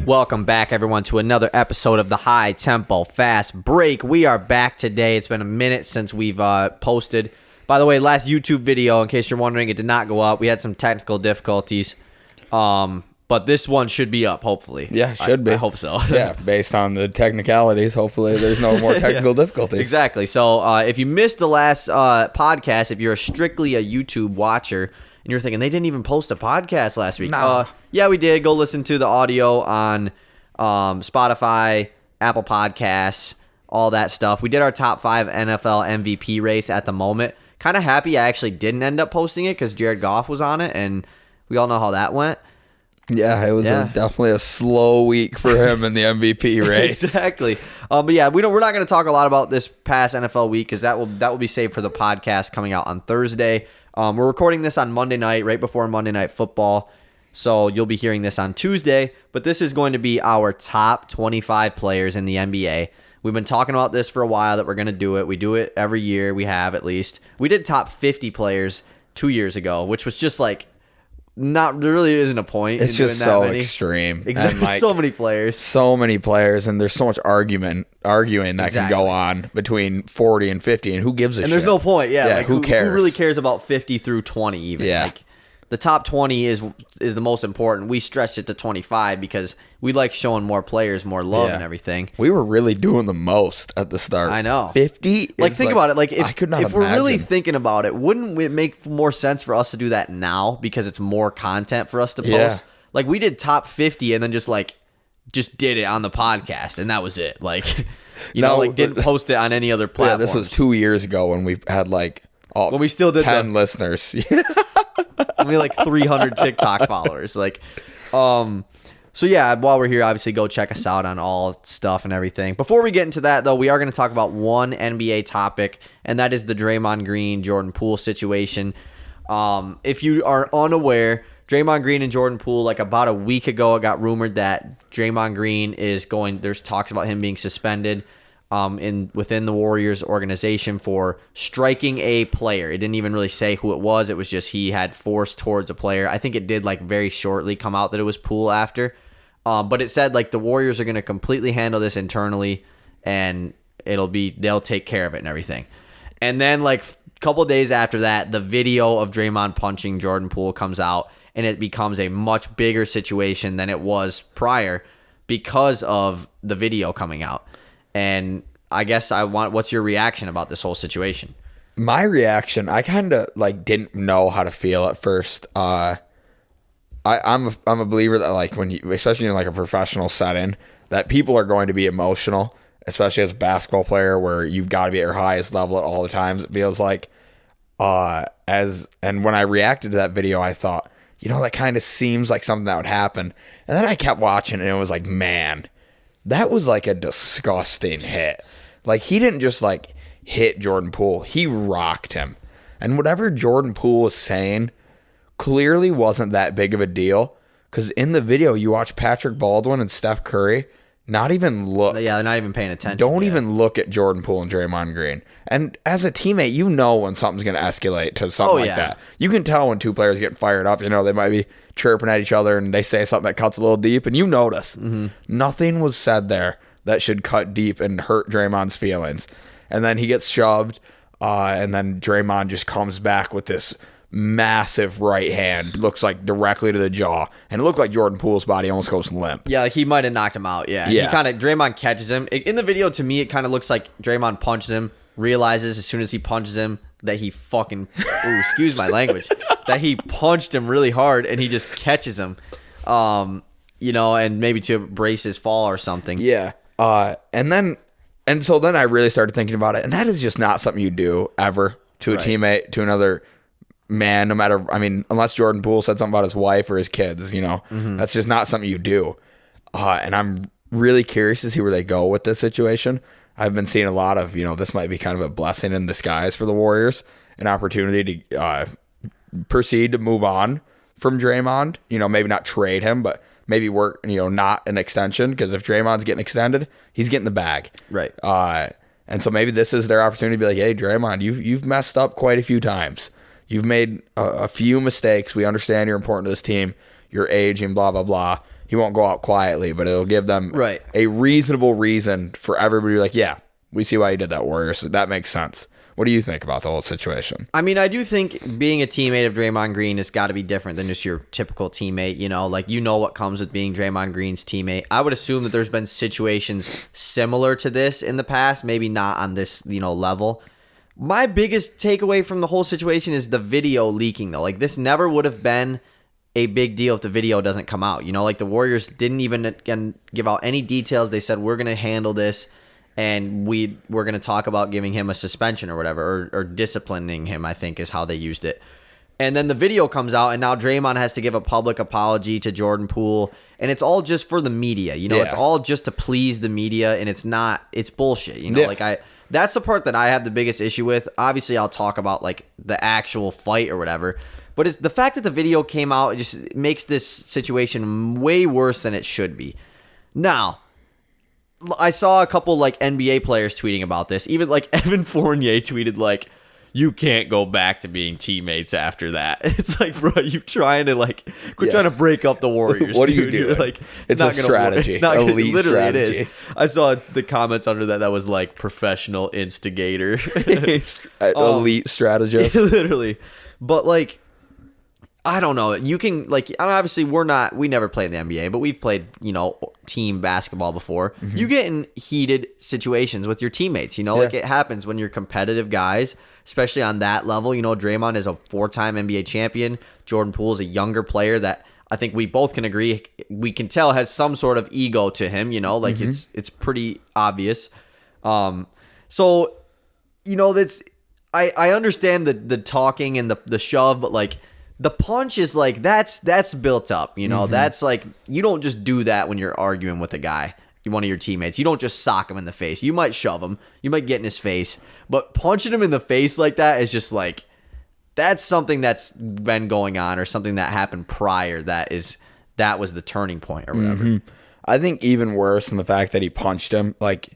Welcome back, everyone, to another episode of the High Tempo Fast Break. We are back today. It's been a minute since we've posted. By the way, last YouTube video, in case you're wondering, it did not go up. We had some technical difficulties, but this one should be up, hopefully. Yeah, should be. I hope so. Yeah, based on the technicalities, hopefully there's no more technical difficulties. Exactly. So if you missed the last podcast, if you're strictly a YouTube watcher, and you're thinking, they didn't even post a podcast last week. Nah. Yeah, we did. Go listen to the audio on Spotify, Apple Podcasts, all that stuff. We did our top 5 NFL MVP race at the moment. Kind of happy I actually didn't end up posting it because Jared Goff was on it, and we all know how that went. Yeah, it was definitely a slow week for him in the MVP race. Exactly. But yeah, we're not going to talk a lot about this past NFL week because that will be saved for the podcast coming out on Thursday. We're recording this on Monday night, right before Monday Night Football, so you'll be hearing this on Tuesday, but this is going to be our top 25 players in the NBA. We've been talking about this for a while that we're going to do it. We do it every year. We have, at least. We did top 50 players 2 years ago, which was just like, there really isn't a point. It's just so extreme. Exactly. Like, so many players. So many players, and there's so much arguing that can go on between 40 and 50, and who gives a shit? And there's no point. Yeah, like, who cares? Who really cares about 50 through 20 even? Yeah. Like, the top 20 is the most important. We stretched it to 25 because we like showing more players more love and everything. We were really doing the most at the start. I know. 50? Like, think about it. Like, if we're really imagine. thinking about it, wouldn't it make more sense for us to do that now because it's more content for us to post? Yeah. Like, we did top 50 and then just did it on the podcast, and that was it. Like, didn't post it on any other platform. Yeah, this was 2 years ago when we had when we still did 10 listeners. We had 300 TikTok followers. So yeah, while we're here, obviously go check us out on all stuff and everything. Before we get into that, though, we are going to talk about one NBA topic, and that is the Draymond Green, Jordan Poole situation. If you are unaware, Draymond Green and Jordan Poole, about a week ago, it got rumored that Draymond Green there's talks about him being suspended within the Warriors organization for striking a player. It didn't even really say who it was. It was just he had force towards a player. I think it did very shortly come out that it was Poole after. But it said the Warriors are going to completely handle this internally and they'll take care of it and everything. And then a couple days after that, the video of Draymond punching Jordan Poole comes out and it becomes a much bigger situation than it was prior because of the video coming out. And I guess what's your reaction about this whole situation? My reaction, I kind of didn't know how to feel at first. I'm a believer that when you, especially in a professional setting, that people are going to be emotional, especially as a basketball player where you've got to be at your highest level at all the times. It feels like, and when I reacted to that video, I thought, that kind of seems like something that would happen. And then I kept watching and it was man, that was a disgusting hit. He didn't just hit Jordan Poole. He rocked him. And whatever Jordan Poole was saying clearly wasn't that big of a deal. Because in the video, you watch Patrick Baldwin and Steph Curry not even look. Yeah, they're not even paying attention. Don't even look at Jordan Poole and Draymond Green. And as a teammate, you know when something's going to escalate to something that. You can tell when two players get fired up. They might be chirping at each other and they say something that cuts a little deep, and you notice. Mm-hmm. Nothing was said there that should cut deep and hurt Draymond's feelings. And then he gets shoved, and then Draymond just comes back with this massive right hand, looks directly to the jaw, and it looked like Jordan Poole's body almost goes limp. Yeah, he might have knocked him out. Yeah. Draymond catches him. In the video, to me, it kind of looks like Draymond punches him, realizes as soon as he punches him that he fucking, excuse my language, that he punched him really hard, and he just catches him, and maybe to brace his fall or something. Yeah. And so then I really started thinking about it, and that is just not something you do ever to a teammate, to another man, no matter, unless Jordan Poole said something about his wife or his kids, that's just not something you do. And I'm really curious to see where they go with this situation. I've been seeing a lot of, this might be kind of a blessing in disguise for the Warriors, an opportunity to proceed to move on from Draymond, maybe not trade him, but maybe work, not an extension, because if Draymond's getting extended, he's getting the bag. Right. And so maybe this is their opportunity to be like, hey, Draymond, you've messed up quite a few times. You've made a few mistakes. We understand you're important to this team. You're aging, blah, blah, blah. he won't go out quietly, but it'll give them Right. a reasonable reason for everybody to be like, yeah, we see why you did that, Warriors. So that makes sense. What do you think about the whole situation? I mean, I do think being a teammate of Draymond Green has got to be different than just your typical teammate. Like, what comes with being Draymond Green's teammate. I would assume that there's been situations similar to this in the past, maybe not on this, level. My biggest takeaway from the whole situation is the video leaking, though. Like, this never would have been a big deal if the video doesn't come out. Like, the Warriors didn't even give out any details. They said, we're going to handle this. And we're going to talk about giving him a suspension or whatever, or disciplining him, I think is how they used it. And then the video comes out, and now Draymond has to give a public apology to Jordan Poole, and it's all just for the media. It's all just to please the media, and it's bullshit. That's the part that I have the biggest issue with. Obviously, I'll talk about like the actual fight or whatever, but it's the fact that the video came out, it just makes this situation way worse than it should be. Now, I saw a couple like NBA players tweeting about this. Even like Evan Fournier tweeted like, "You can't go back to being teammates after that." It's like, bro, you trying to like quit trying to break up the Warriors. What are dude. you doing? Like, it's a strategy. It's not elite literally strategy. It is. I saw the comments under that was like professional instigator, elite strategist. literally. But like, I don't know. You can like, obviously we never played in the NBA, but we've played, team basketball before. Mm-hmm. You get in heated situations with your teammates, like it happens when you're competitive guys, especially on that level. Draymond is a 4-time NBA champion. Jordan Poole is a younger player that I think we both can agree, we can tell has some sort of ego to him, like it's pretty obvious. So, that's, I understand the talking and the shove, but like, the punch is like, that's built up, that's like, you don't just do that when you're arguing with a guy, one of your teammates. You don't just sock him in the face. You might shove him, you might get in his face, but punching him in the face like that is just like, that's something that's been going on or something that happened prior. That was the turning point or whatever. Mm-hmm. I think even worse than the fact that he punched him, like,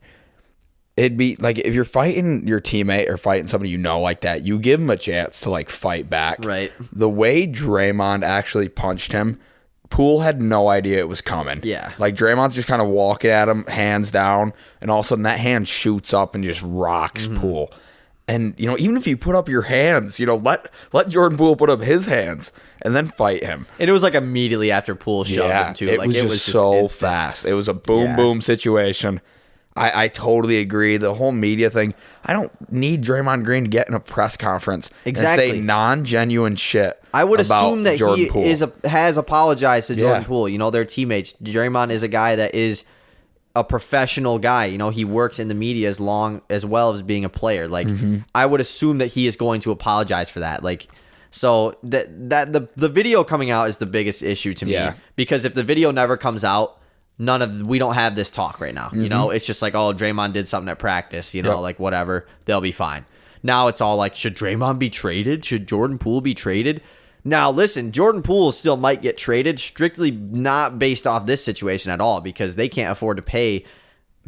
it'd be like if you're fighting your teammate or fighting somebody like that, you give him a chance to like fight back. Right. The way Draymond actually punched him, Poole had no idea it was coming. Yeah. Like Draymond's just kind of walking at him, hands down, and all of a sudden that hand shoots up and just rocks Poole. And even if you put up your hands, let Jordan Poole put up his hands and then fight him. And it was like immediately after Poole shoved him too. It like was it just was so instant. fast. It was a boom situation. I totally agree. The whole media thing, I don't need Draymond Green to get in a press conference and say non-genuine shit. I would about assume that Jordan he Poole. has apologized to Jordan Poole. They're teammates. Draymond is a guy that is a professional guy. He works in the media as well as being a player. Like I would assume that he is going to apologize for that. Like, so the video coming out is the biggest issue to me, because if the video never comes out, we don't have this talk right now. It's just like, oh, Draymond did something at practice, like whatever, they'll be fine. Now it's all like, should Draymond be traded? Should Jordan Poole be traded? Now, listen, Jordan Poole still might get traded, strictly not based off this situation at all, because they can't afford to pay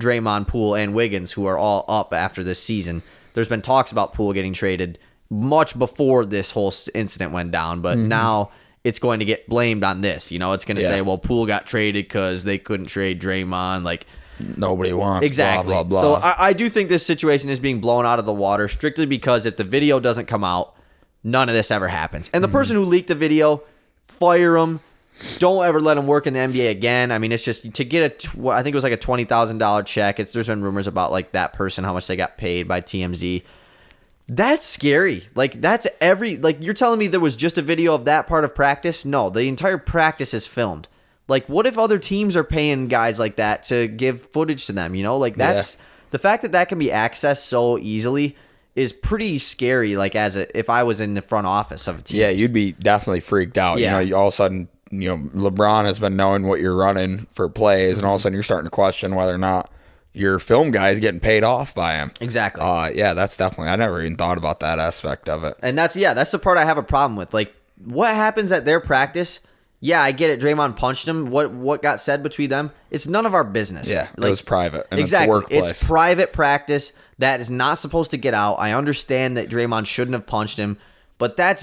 Draymond, Poole, and Wiggins, who are all up after this season. There's been talks about Poole getting traded much before this whole incident went down, but now it's going to get blamed on this. It's going to say, well, Poole got traded because they couldn't trade Draymond. Like, nobody wants. Exactly. Blah, blah, so blah. I do think this situation is being blown out of the water strictly because if the video doesn't come out, none of this ever happens. And the person who leaked the video, fire him. Don't ever let him work in the NBA again. I mean, it's just to get I think it was like a $20,000 check. There's been rumors about like that person, how much they got paid by TMZ. That's scary. Like, you're telling me there was just a video of that part of practice? No, the entire practice is filmed. Like, what if other teams are paying guys like that to give footage to them? The fact that can be accessed so easily is pretty scary. Like, if I was in the front office of a team. Yeah, you'd be definitely freaked out. Yeah. All of a sudden, LeBron has been knowing what you're running for plays, and all of a sudden you're starting to question whether or not your film guy is getting paid off by him. Exactly. Yeah, that's definitely, I never even thought about that aspect of it. And that's the part I have a problem with. Like, what happens at their practice? Yeah, I get it. Draymond punched him. What got said between them? It's none of our business. Yeah, like, it was private. And exactly. It's workplace. It's private practice that is not supposed to get out. I understand that Draymond shouldn't have punched him, But that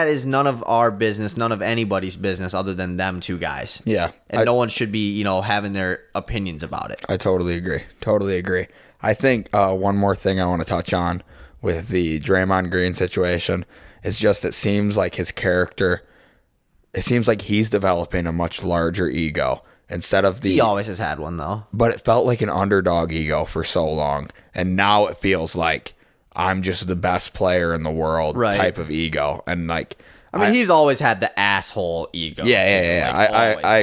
is none of our business, none of anybody's business other than them two guys. Yeah. And no one should be, having their opinions about it. I totally agree. I think one more thing I want to touch on with the Draymond Green situation is just it seems like his character, it seems like he's developing a much larger ego instead of the... He always has had one, though. But it felt like an underdog ego for so long. And now it feels like I'm just the best player in the world type of ego. And like... I mean, he's always had the asshole ego. Yeah. I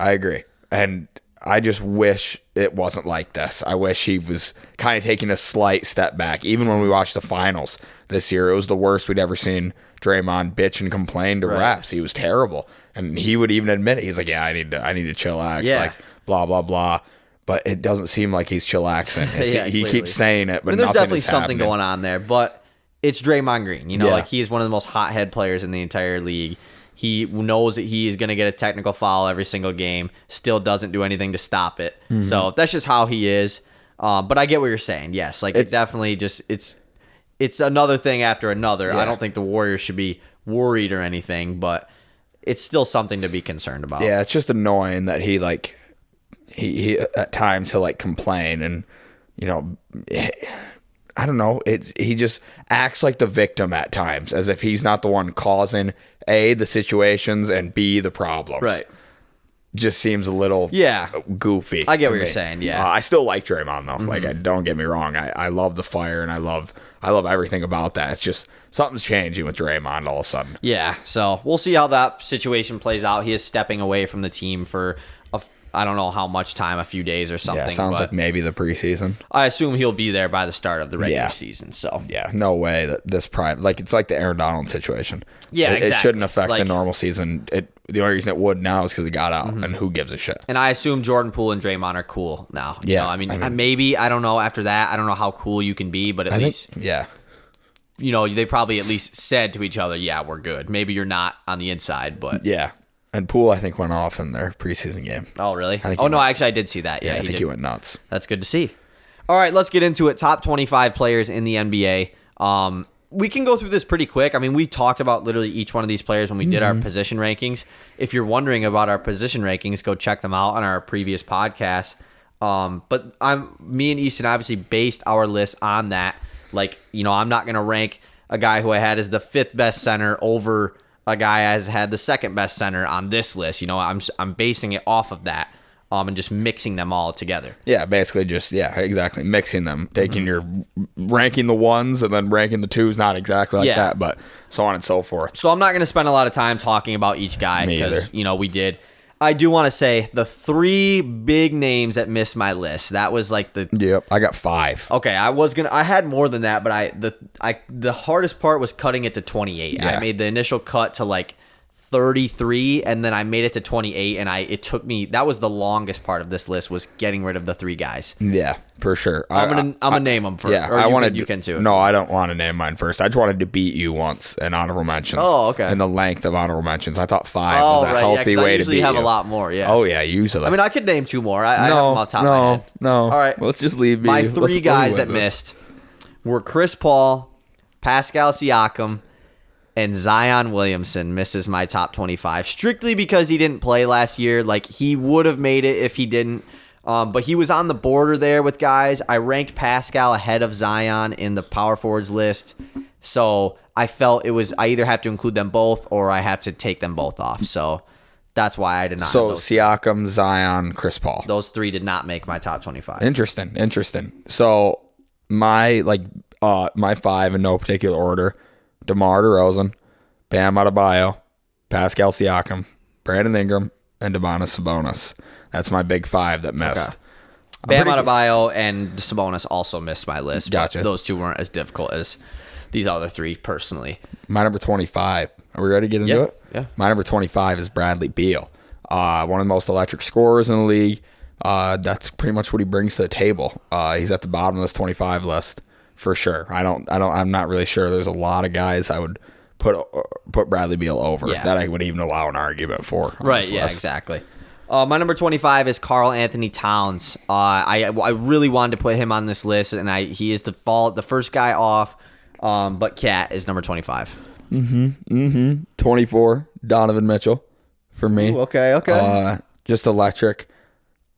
agree. And I just wish it wasn't like this. I wish he was kind of taking a slight step back. Even when we watched the finals this year, it was the worst we'd ever seen Draymond bitch and complain to refs. He was terrible. And he would even admit it. He's like, yeah, I need to chillax. Yeah. Like, blah, blah, blah. But it doesn't seem like he's chillaxing. He keeps saying it, but there's definitely happening. something going on there. But it's Draymond Green. Like he is one of the most hothead players in the entire league. He knows that he is going to get a technical foul every single game, still doesn't do anything to stop it. Mm-hmm. So that's just how he is. But I get what you're saying. Yes, like it definitely just it's another thing after another. Yeah. I don't think the Warriors should be worried or anything, but it's still something to be concerned about. Yeah, it's just annoying that he at times he'll complain and I don't know. He just acts like the victim at times, as if he's not the one causing A, the situations, and B, the problems. Right. Just seems a little goofy. I get what you're saying. Yeah. I still like Draymond though. Mm-hmm. Don't get me wrong. I love the fire and I love everything about that. It's just something's changing with Draymond all of a sudden. Yeah. So we'll see how that situation plays out. He is stepping away from the team for I don't know how much time, a few days or something. Yeah, sounds like maybe the preseason. I assume he'll be there by the start of the regular season. So yeah, no way that this it's like the Aaron Donald situation. Yeah, exactly. It shouldn't affect the normal season. The only reason it would now is because he got out, and who gives a shit? And I assume Jordan Poole and Draymond are cool now. Yeah, I mean, maybe, I don't know. After that, I don't know how cool you can be, but at least they probably at least said to each other, "Yeah, we're good." Maybe you're not on the inside, but yeah. And Poole, I think, went off in their preseason game. Oh, really? Actually, I did see that. Yeah, I think he went nuts. That's good to see. All right, let's get into it. Top 25 players in the NBA. We can go through this pretty quick. I mean, we talked about literally each one of these players when we did our position rankings. If you're wondering about our position rankings, go check them out on our previous podcast. But me and Easton obviously based our list on that. I'm not going to rank a guy who I had as the 5th best center over a guy has had the 2nd best center on this list. I'm basing it off of that, and just mixing them all together. Yeah, basically exactly. Mixing them, taking your ranking the 1s and then ranking the 2s, not exactly like that, but so on and so forth. So I'm not going to spend a lot of time talking about each guy because, we did. I do want to say the 3 big names that missed my list. That was Yep, I got 5. Okay, I had more than that, but the hardest part was cutting it to 28. Yeah. I made the initial cut to 33, and then I made it to 28, and it took me. That was the longest part of this list, was getting rid of the 3 guys. Yeah, for sure. I'm gonna name them first. Yeah, you can too. No, I don't want to name mine first. I just wanted to beat you once in honorable mentions. Oh, okay. In the length of honorable mentions, I thought 5 was a healthy way to beat you. I usually have a lot more. Yeah. Oh yeah, usually. I mean, I could name 2 more. I have them off the top of my head. No. All right, let's just leave me. My 3 guys that missed were Chris Paul, Pascal Siakam, and Zion Williamson misses my top 25 strictly because he didn't play last year. He would have made it if he didn't. But he was on the border there with guys. I ranked Pascal ahead of Zion in the power forwards list. So I felt I either have to include them both or I have to take them both off. So that's why I did not. So Siakam, Zion, Chris Paul. Those 3 did not make my top 25. Interesting. So my 5 in no particular order: DeMar DeRozan, Bam Adebayo, Pascal Siakam, Brandon Ingram, and Domantas Sabonis. That's my big 5 that missed. Okay. Bam Adebayo and Sabonis also missed my list. Gotcha. But those 2 weren't as difficult as these other 3 personally. My number 25. Are we ready to get into it? Yeah. My number 25 is Bradley Beal. One of the most electric scorers in the league. That's pretty much what he brings to the table. He's at the bottom of this 25 list. For sure. I'm not really sure. There's a lot of guys I would put Bradley Beal over that I would even allow an argument for. Right, yeah, exactly. My number 25 is Karl Anthony Towns. I really wanted to put him on this list, and he is the first guy off, but Cat is number 25. 24, Donovan Mitchell for me. Ooh, okay. Just electric.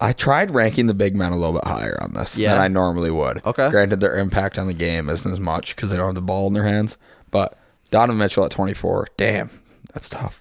I tried ranking the big men a little bit higher on this than I normally would. Okay. Granted, their impact on the game isn't as much because they don't have the ball in their hands. But Donovan Mitchell at 24, damn, that's tough.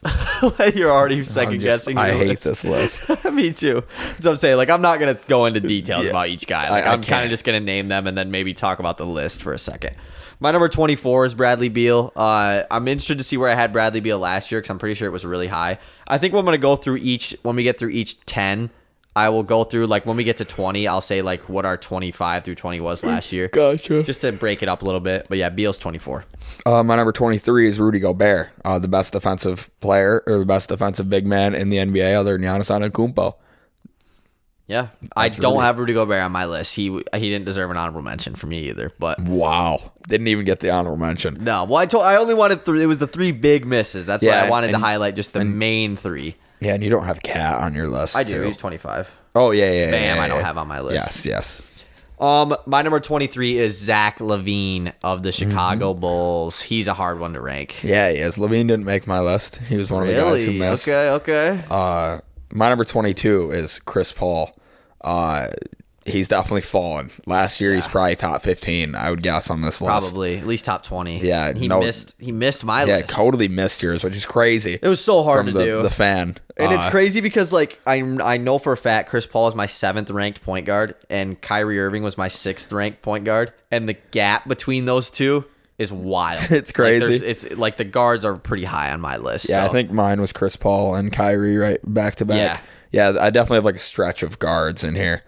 You're already second guessing. I hate this list. Me too. That's what I'm saying. Like, I'm not going to go into details about each guy. Like, I'm kind can't. of just going to name them and then maybe talk about the list for a second. My number 24 is Bradley Beal. I'm interested to see where I had Bradley Beal last year because I'm pretty sure it was really high. I think when we get through each 10, I will go through, like, when we get to 20, I'll say, like, what our 25 through 20 was last year. Gotcha. Just to break it up a little bit. But, yeah, Beal's 24. My number 23 is Rudy Gobert, the best defensive player or the best defensive big man in the NBA other than Giannis Antetokounmpo. Yeah. I don't have Rudy Gobert on my list. He didn't deserve an honorable mention for me either. But Wow. Didn't even get the honorable mention. no. Well, I only wanted three. It was the three big misses. That's why I wanted to highlight just the main three. Yeah, and you don't have Cat on your list. I do. too. He's 25. Oh, yeah. Bam, I don't have on my list. Yes. My number 23 is Zach LaVine of the Chicago Bulls. He's a hard one to rank. Yeah, he is. Levine didn't make my list. He was one of the guys who missed. Okay. My number 22 is Chris Paul. He's definitely fallen. Last year, he's probably top 15, I would guess, on this list. Probably. At least top 20. Yeah. He missed my list. Yeah, totally missed yours, which is crazy. It was so hard to do. The fan. And it's crazy because, like, I know for a fact Chris Paul is my 7th ranked point guard and Kyrie Irving was my 6th ranked point guard. And the gap between those two is wild. It's crazy. Like, it's like the guards are pretty high on my list. Yeah, so. I think mine was Chris Paul and Kyrie right back to back. Yeah, I definitely have like a stretch of guards in here.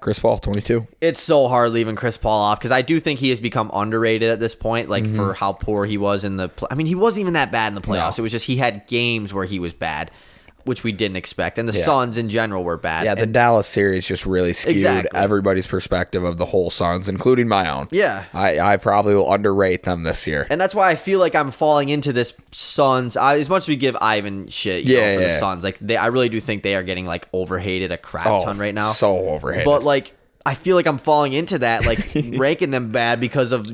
Chris Paul, 22. It's so hard leaving Chris Paul off because I do think he has become underrated at this point, like for how poor he was in the I mean, he wasn't even that bad in the playoffs. No. It was just he had games where he was bad, which we didn't expect. And the Suns in general were bad. Yeah, the Dallas series just really skewed everybody's perspective of the whole Suns, including my own. Yeah. I probably will underrate them this year. And that's why I feel like I'm falling into this Suns. As much as we give Ivan shit for the Suns, like I really do think they are getting like overhated a crap ton right now. So overhated. But like I feel like I'm falling into that, like ranking them bad because of,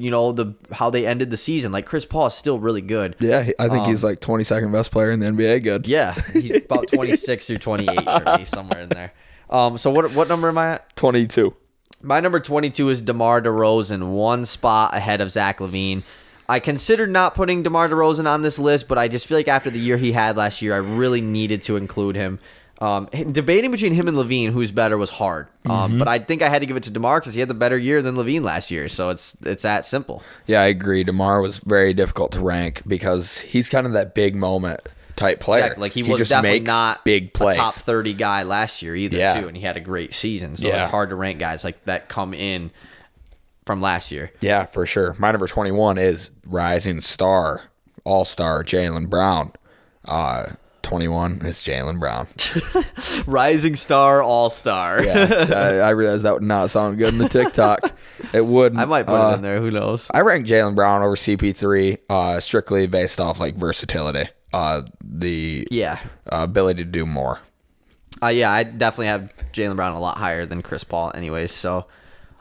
how they ended the season. Like Chris Paul is still really good. Yeah, I think he's like 22nd best player in the NBA good. Yeah, he's about 26 through 28 for me, somewhere in there. So what number am I at? 22. My number 22 is DeMar DeRozan, one spot ahead of Zach LaVine. I considered not putting DeMar DeRozan on this list, but I just feel like after the year he had last year, I really needed to include him. Debating between him and LaVine, who's better, was hard. But I think I had to give it to DeMar because he had the better year than LaVine last year. So it's that simple. Yeah, I agree. DeMar was very difficult to rank because he's kind of that big moment type player. Exactly. Like he was definitely not big plays. A top 30 guy last year either, too, and he had a great season. So it's hard to rank guys like that come in from last year. Yeah, for sure. My number 21 is rising star, all-star Jalen Brown. 21 is Jalen Brown. Rising star, all-star. Yeah, I realized that would not sound good in the TikTok. It would. I might put it in there. Who knows? I rank Jalen Brown over CP3 strictly based off like versatility. The ability to do more. I definitely have Jalen Brown a lot higher than Chris Paul anyways. So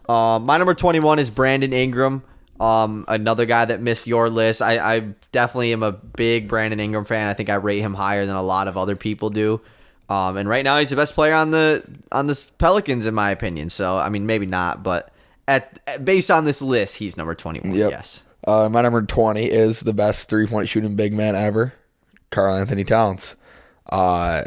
my number 21 is Brandon Ingram. Another guy that missed your list. I definitely am a big Brandon Ingram fan. I think I rate him higher than a lot of other people do. And right now he's the best player on the Pelicans in my opinion. So I mean maybe not, but based on this list, he's number 21. Yep. Yes. My number 20 is the best 3-point shooting big man ever, Karl Anthony Towns. I'm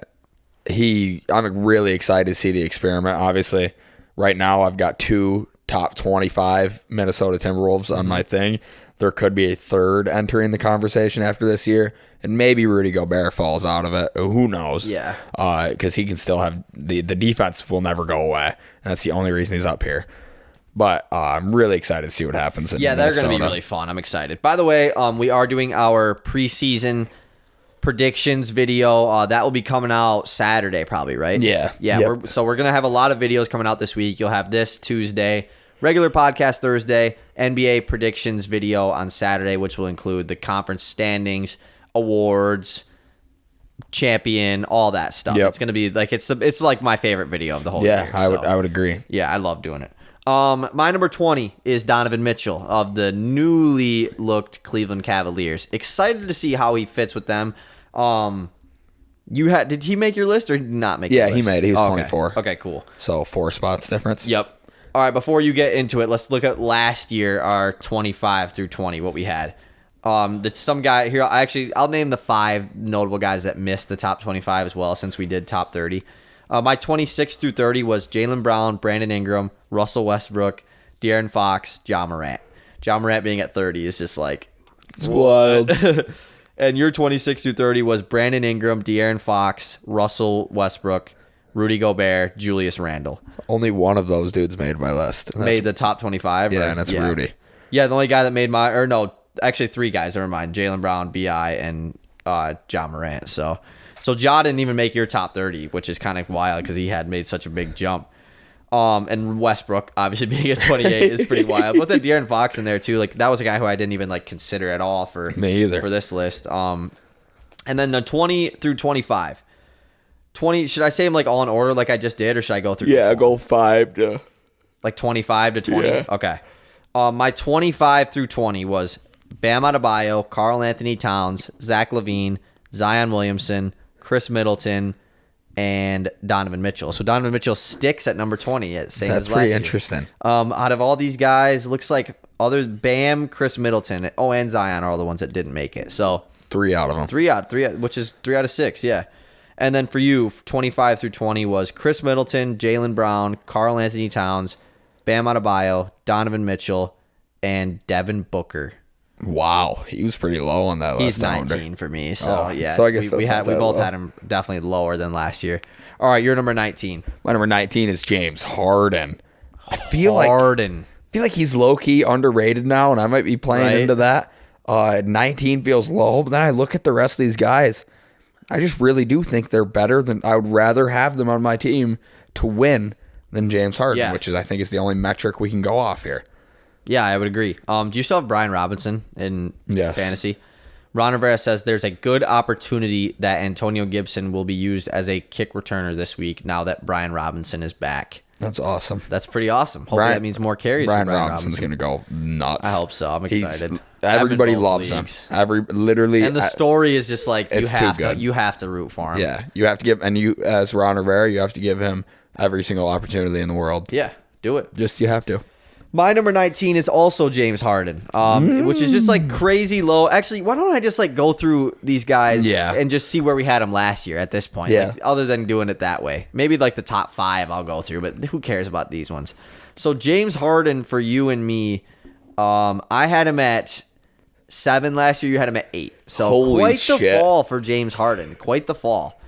really excited to see the experiment. Obviously, right now I've got 2 top 25 Minnesota Timberwolves on my thing. There could be a third entering the conversation after this year, and maybe Rudy Gobert falls out of it. Who knows? Yeah. Because he can still have the defense will never go away, and that's the only reason he's up here. But I'm really excited to see what happens in Minnesota. They're going to be really fun. I'm excited. By the way, we are doing our preseason predictions video. That will be coming out Saturday probably, right? Yeah. Yep. So we're going to have a lot of videos coming out this week. You'll have this Tuesday, regular podcast Thursday, NBA predictions video on Saturday, which will include the conference standings, awards, champion, all that stuff. It's going to be like it's like my favorite video of the whole year. I would agree. Yeah, I love doing it. My number 20 is Donovan Mitchell of the newly looked Cleveland Cavaliers. Excited to see how he fits with them. Did he make your list or did he not make your list? Yeah, he made it. He was Okay. 24. Okay, cool. So 4 spots difference. Yep. All right, before you get into it, let's look at last year, our 25 through 20, what we had. That's some guy here. I'll name the 5 notable guys that missed the top 25 as well, since we did top 30. My 26 through 30 was Jalen Brown, Brandon Ingram, Russell Westbrook, De'Aaron Fox, John Morant. John Morant being at 30 is just like... It's wild. And your 26 through 30 was Brandon Ingram, De'Aaron Fox, Russell Westbrook, Rudy Gobert, Julius Randle. Only one of those dudes made my list. Made the top 25? Yeah, right? and it's Rudy. Yeah, the only guy that made my... Or no, actually 3 guys that were mine. Jalen Brown, B.I., and John Morant. So Ja didn't even make your top 30, which is kind of wild because he had made such a big jump. And Westbrook, obviously being at 28 is pretty wild. But then De'Aaron Fox in there too. Like that was a guy who I didn't even like consider at all for me either for this list. And then the 20 through 25. 20, should I say them like all in order like I just did, or should I go through? Yeah, go 5 to like 25 to 20. Yeah. Okay. My 25 through 20 was Bam Adebayo, Karl Anthony Towns, Zach LaVine, Zion Williamson, Chris Middleton, and Donovan Mitchell. So Donovan Mitchell sticks at number 20. Same That's as last pretty year. interesting. Out of all these guys, looks like other Bam, Chris Middleton, and Zion are all the ones that didn't make it. So 3 out of them. 3 out, which is 3 out of 6. Yeah. And then for you, 25 through 20 was Chris Middleton, Jalen Brown, Karl Anthony Towns, Bam Adebayo, Donovan Mitchell, and Devin Booker. Wow, he was pretty low on that list. He's 19 for me, so yeah. So I guess we that's not both that low. had him definitely lower than last year. All right, you're number 19. My number 19 is James Harden. I feel like he's low key underrated now, and I might be playing into that. 19 feels low, but then I look at the rest of these guys. I just really do think they're better than I would rather have them on my team to win than James Harden, which is I think is the only metric we can go off here. Yeah, I would agree. Do you still have Brian Robinson in fantasy? Ron Rivera says there's a good opportunity that Antonio Gibson will be used as a kick returner this week now that Brian Robinson is back. That's awesome. That's pretty awesome. Hopefully that means more carries. Brian for Brian Robinson's going to go nuts. I hope so. I'm excited. Everybody loves him. Literally. And the story is just like you you have to root for him. Yeah, you have to give, and you as Ron Rivera, you have to give him every single opportunity in the world. Yeah, do it. You have to. My number 19 is also James Harden, which is just like crazy low. Actually, why don't I just like go through these guys and just see where we had them last year at this point? Yeah. Like, other than doing it that way. Maybe like the top 5 I'll go through, but who cares about these ones? So James Harden for you and me, I had him at 7 last year. You had him at 8. So Holy quite shit. the fall for James Harden. Quite the fall.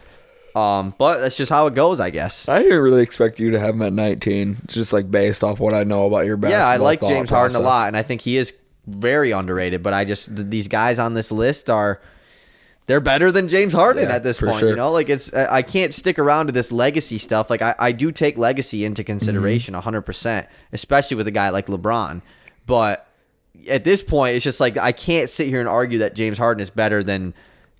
But that's just how it goes, I guess. I didn't really expect you to have him at 19, just like based off what I know about your basketball. Yeah, I like thought James Harden a process. lot, and I think he is very underrated. But these guys on this list they're better than James Harden at this point. Sure. You know, like I can't stick around to this legacy stuff. Like I do take legacy into consideration 100%, especially with a guy like LeBron. But at this point, it's just like I can't sit here and argue that James Harden is better than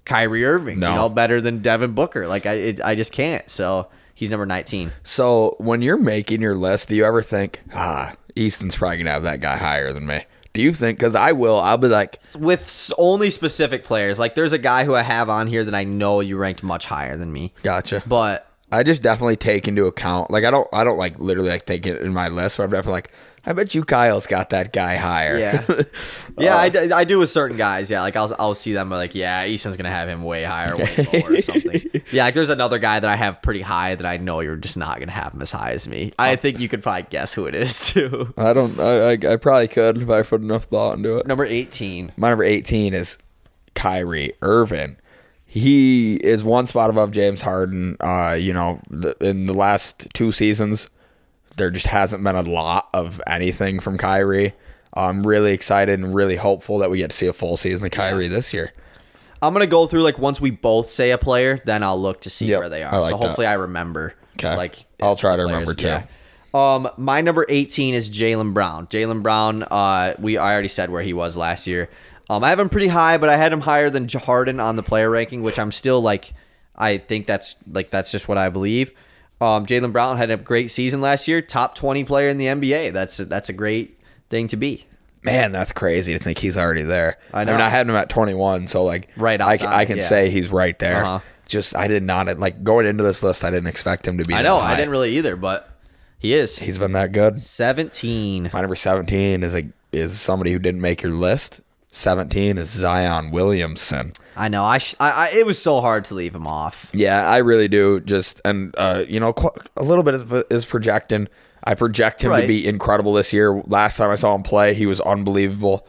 Kyrie Irving, better than Devin Booker. Like I just can't. So he's number 19. So when you're making your list, do you ever think, Easton's probably gonna have that guy higher than me? Do you think? Because I'll be like, with only specific players. Like there's a guy who I have on here that I know you ranked much higher than me. Gotcha. But I just definitely take into account. Like I don't like literally like take it in my list, but I'm definitely like, I bet you Kyle's got that guy higher. Yeah. Yeah, I do with certain guys. Yeah, like I'll see them like, yeah, Easton's going to have him way higher, way lower or something. Yeah, like there's another guy that I have pretty high that I know you're just not going to have him as high as me. I think you could probably guess who it is too. I probably could if I put enough thought into it. Number 18. My number 18 is Kyrie Irving. He is one spot above James Harden. In the last 2 seasons, there just hasn't been a lot of anything from Kyrie. I'm really excited and really hopeful that we get to see a full season of Kyrie this year. I'm going to go through like once we both say a player, then I'll look to see where they are. So hopefully I remember. Okay. Like I'll try to players. remember too. Yeah. My number 18 is Jalen Brown. Jalen Brown, I already said where he was last year. I have him pretty high, but I had him higher than Harden on the player ranking, which I'm still like, I think that's just what I believe. Jalen Brown had a great season last year. Top 20 player in the NBA. That's a great thing to be. Man, that's crazy to think he's already there. I know. I mean, I had him at 21, so like right outside, I can say he's right there. Uh-huh. Just I did not like going into this list. I didn't expect him to be. I know. I didn't really either, but he is. He's been that good. 17. My number 17 is somebody who didn't make your list. 17 is Zion Williamson. I know. It was so hard to leave him off. Yeah, I really do. Just and a little bit is projecting. I project him to be incredible this year. Last time I saw him play, he was unbelievable.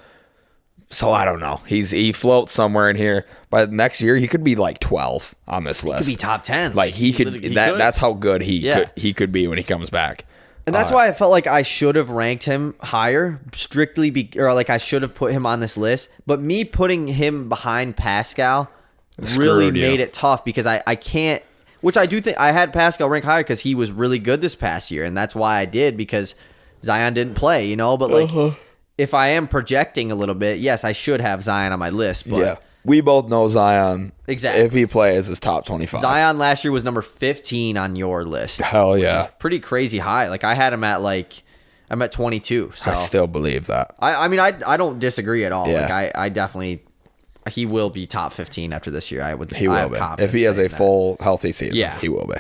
So I don't know. He floats somewhere in here. But next year he could be like 12 on this list. He could be top 10. Like he could. That's how good he could be when he comes back. And that's why I felt like I should have ranked him higher, I should have put him on this list. But me putting him behind Pascal really made it tough because I can't. Which I do think I had Pascal rank higher because he was really good this past year, and that's why I did because Zion didn't play, But like, if I am projecting a little bit, yes, I should have Zion on my list. But yeah, we both know Zion. Exactly. If he plays, is top 25. Zion last year was number 15 on your list. Hell yeah, which is pretty crazy high. Like I had him at I'm at 22. So I still believe that. I mean I don't disagree at all. Yeah. Like I definitely. He will be top 15 after this year. He will be. If he has a full, healthy season, he will be.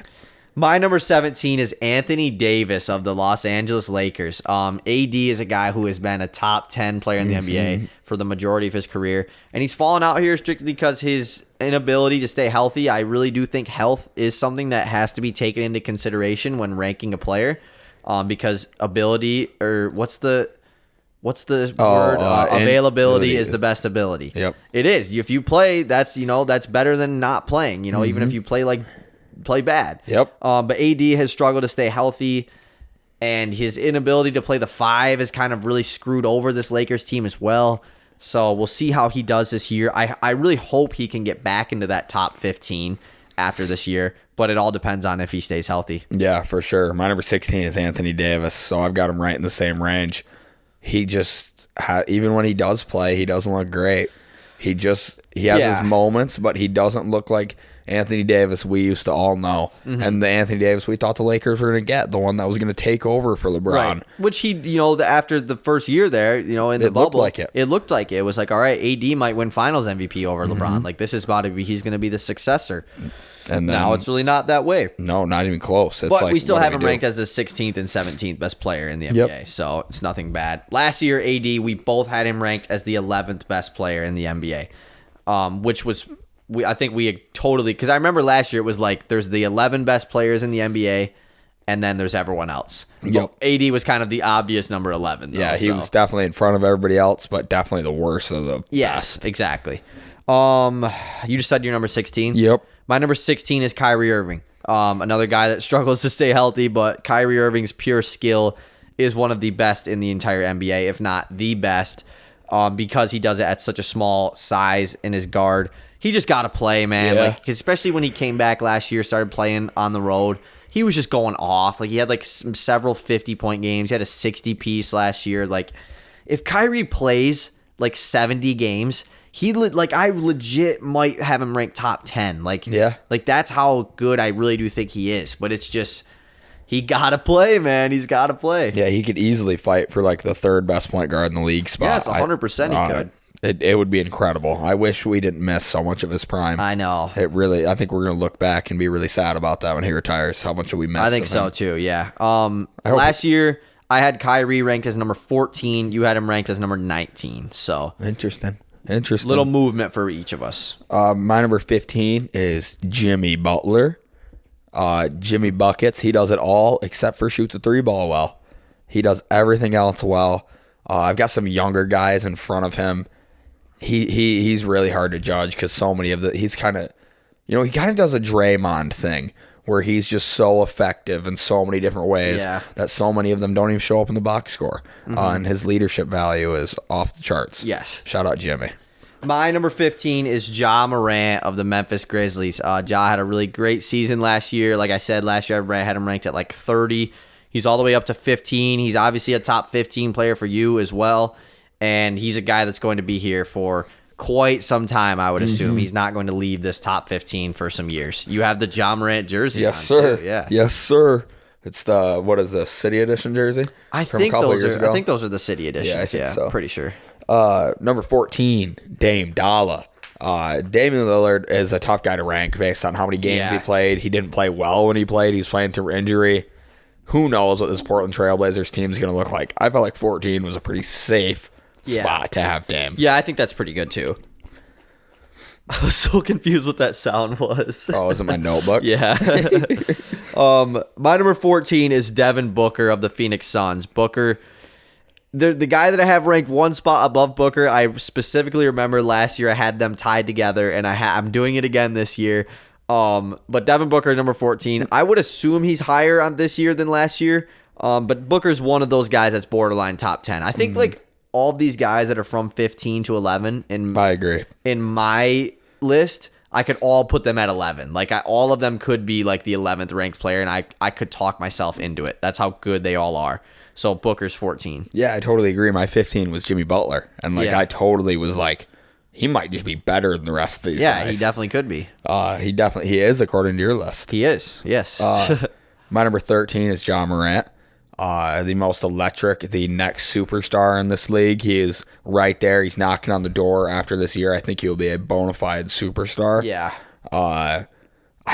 My number 17 is Anthony Davis of the Los Angeles Lakers. AD is a guy who has been a top 10 player in the NBA for the majority of his career. And he's fallen out here strictly because his inability to stay healthy. I really do think health is something that has to be taken into consideration when ranking a player. Because ability, or what's the word? Availability is the best ability. Yep. It is. If you play, that's better than not playing, even if you play bad. Yep. But AD has struggled to stay healthy, and his inability to play the 5 is kind of really screwed over this Lakers team as well. So we'll see how he does this year. I really hope he can get back into that top 15 after this year, but it all depends on if he stays healthy. Yeah, for sure. My number 16 is Anthony Davis, so I've got him right in the same range. He just even when he does play, he doesn't look great. He has his moments, but he doesn't look like Anthony Davis we used to all know. And the Anthony Davis we thought the Lakers were going to get, the one that was going to take over for LeBron. Right. Which after the first year there, in the bubble, it looked like it was like, all right, AD might win Finals MVP over LeBron. Like this is about to be, he's going to be the successor. And then, now it's really not that way. No, not even close. It's but we still have him ranked as the 16th and 17th best player in the NBA, so it's nothing bad. Last year, AD, we both had him ranked as the 11th best player in the NBA, which was, I think we totally, because I remember last year it was like there's the 11 best players in the NBA, and then there's everyone else. Yep. AD was kind of the obvious number 11. Though, he was definitely in front of everybody else, but definitely the worst of the best. Exactly. You just said your number 16? Yep. My number 16 is Kyrie Irving. Another guy that struggles to stay healthy, but Kyrie Irving's pure skill is one of the best in the entire NBA, if not the best, because he does it at such a small size in his guard. He just got to play, man. Yeah. Especially when he came back last year, started playing on the road. He was just going off. Like he had several 50-point games. He had a 60-piece last year. Like if Kyrie plays 70 games, I legit might have him ranked top 10. That's how good I really do think he is. But it's just he gotta play, man. He's gotta play. Yeah, he could easily fight for the third best point guard in the league spot. Yes, 100% he could. It would be incredible. I wish we didn't miss so much of his prime. I know. I think we're gonna look back and be really sad about that when he retires. How much we missed. I think so too. Yeah. Last year I had Kyrie ranked as number 14. You had him ranked as number 19. So interesting. Little movement for each of us. My number 15 is Jimmy Butler. Jimmy Buckets. He does it all except for shoots a 3-ball well. He does everything else well. I've got some younger guys in front of him. He's really hard to judge because so many of he's kind of, he kind of does a Draymond thing where he's just so effective in so many different ways that so many of them don't even show up in the box score. And his leadership value is off the charts. Yes. Shout out Jimmy. My number 15 is John Morant of the Memphis Grizzlies. Ja had a really great season last year. Like I said, last year I had him ranked at 30. He's all the way up to 15. He's obviously a top 15 player for you as well. And he's a guy that's going to be here for quite some time, I would assume. He's not going to leave this top 15 for some years. You have the John Morant jersey Yes, on, sir. too. Yeah. Yes, sir. It's the, what is this, City Edition jersey? I From a think couple those years are. ago? I think those are the City editions. Yeah, I think so. Pretty sure. Number 14, Dame Dollar. Damian Lillard is a tough guy to rank based on how many games he played. He didn't play well when he played. He was playing through injury. Who knows what this Portland Trailblazers team is going to look like? I felt like 14 was a pretty safe spot to have Dame. Yeah, I think that's pretty good too. I was so confused what that sound was. Oh, is it my notebook? Yeah. My number 14 is Devin Booker of the Phoenix Suns. Booker, the guy that I have ranked one spot above Booker, I specifically remember last year I had them tied together, and I'm doing it again this year. But Devin Booker, number 14, I would assume he's higher on this year than last year. But Booker's one of those guys that's borderline top 10. I think like all these guys that are from 15 to 11 I agree. in my list, I could all put them at 11. Like all of them could be like the 11th ranked player, and I could talk myself into it. That's how good they all are. So Booker's 14. Yeah, I totally agree. My 15 was Jimmy Butler, and I totally was like, he might just be better than the rest of these guys. Yeah, he definitely could be. He is according to your list. He is. Yes. My number 13 is John Morant. The most electric, the next superstar in this league. He is right there. He's knocking on the door after this year. I think he'll be a bona fide superstar. Yeah. I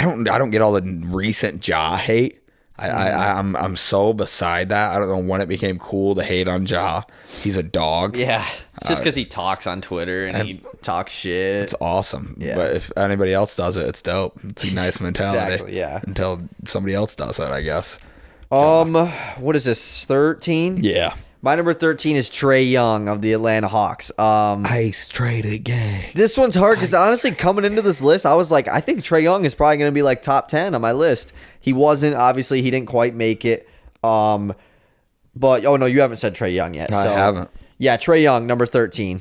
don't get all the recent Ja hate. I'm so beside that. I don't know when it became cool to hate on Ja. He's a dog. Yeah. It's just because he talks on Twitter and he talks shit. It's awesome. Yeah. But if anybody else does it, it's dope. It's a nice mentality. Exactly, yeah. Until somebody else does it, I guess. What is this? 13? Yeah. My number 13 is Trey Young of the Atlanta Hawks. Ice Trader Gang. This one's hard because honestly, coming into this list, I was like, I think Trey Young is probably going to be like top 10 on my list. He wasn't. Obviously, he didn't quite make it. But, oh, no, you haven't said Trey Young yet. I haven't. Yeah, Trey Young, number 13.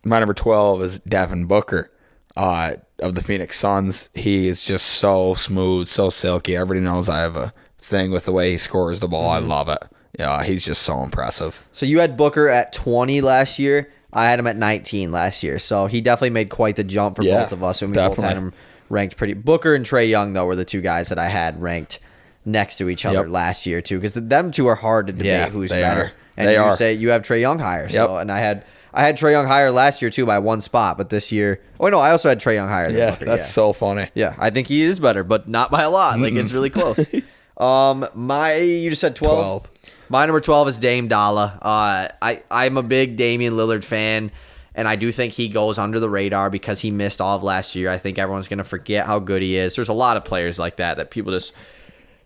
My number 12 is Devin Booker of the Phoenix Suns. He is just so smooth, so silky. Everybody knows I have a thing with the way he scores the ball. I love it. Yeah, he's just so impressive. So you had Booker at 20 last year. I had him at 19 last year. So he definitely made quite the jump for both of us. And we both had him ranked pretty. Booker and Trey Young, though, were the two guys that I had ranked next to each other last year, too. Because them two are hard to debate who's better. And you say you have Trey Young higher. So, and I had Trey Young higher last year, too, by one spot. But this year... Oh, no, I also had Trey Young higher than Booker. That's so funny. Yeah, I think he is better, but not by a lot. Like, it's really close. You just said 12? My number 12 is Dame Dollar. I'm a big Damian Lillard fan, and I do think he goes under the radar because he missed all of last year. I think everyone's going to forget how good he is. There's a lot of players like that people just,